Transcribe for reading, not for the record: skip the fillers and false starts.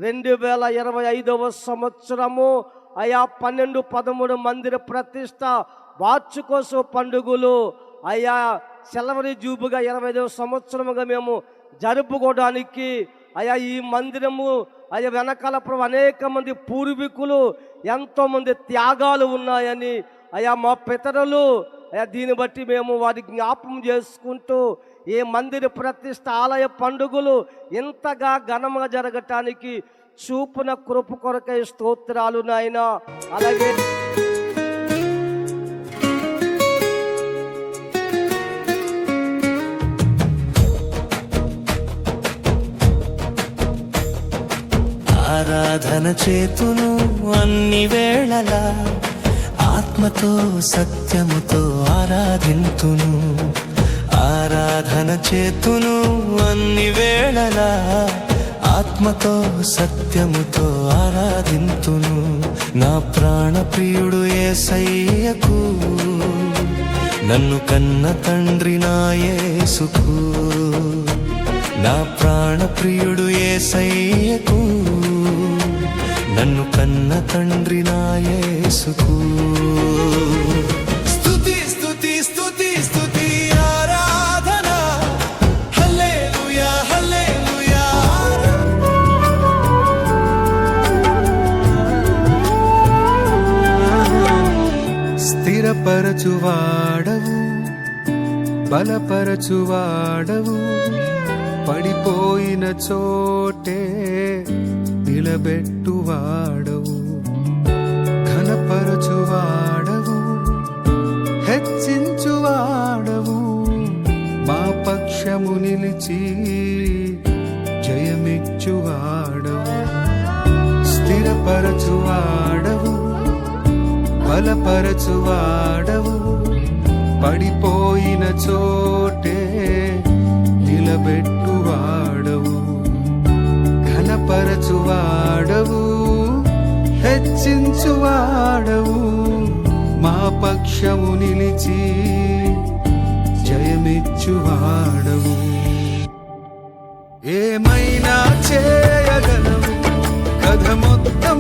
2025 సంవత్సరము అయా 12, 13 మందిర ప్రతిష్ట వార్షికోత్సవ పండుగలు అయా సెలవరి జూబుగా 25వ సంవత్సరముగా మేము జరుపుకోవడానికి అయా ఈ మందిరము అయ్యా వెనకాల అనేక మంది పూర్వీకులు ఎంతోమంది త్యాగాలు ఉన్నాయని అయా మా పితరులు అయా దీన్ని బట్టి మేము వారి జ్ఞాపకం చేసుకుంటూ ఈ మందిర ప్రతిష్ట ఆలయ పండుగలు ఇంతగా ఘనంగా జరగటానికి చూపున కృప కొరకై స్తోత్రాలు నాయన. అలాగే ఆరాధన చేతును అన్ని వేళలా, ఆత్మతో సత్యముతో ఆరాధింతును. ఆరాధన చేతును అన్ని వేళలా, ఆత్మతో సత్యముతో ఆరాధింతును. నా ప్రాణ ప్రియుడు యేసయ్యకు, నన్ను కన్న తండ్రి నా యేసుకు. నా ప్రాణ ప్రియుడు యేసయ్యకు, నన్ను కన్న తండ్రి నా యేసుకు. స్తుతి స్తుతి స్తుతి స్తుతి ఆరాధన, హల్లెలూయా హల్లెలూయా. స్థిరపరచువాడవు, బలపరచువాడవు, పడిపోయిన చోటే నిలబెట్టువాడవు. ఘనపరచువాడవు, హెచ్చించువాడవు, మా పక్షము నిలిచి జయమిచ్చువాడవు. స్థిరపరచువాడవు, బలపరచువాడవు, పడిపోయిన చోటే నిలబెట్టువాడవు. ఘనపరచువాడవు, హెచ్చించువాడవు, మా పక్షము నిలిచి జయమిచ్చువాడవు. ఏమైనా చేయగలవు, కథ మొత్తం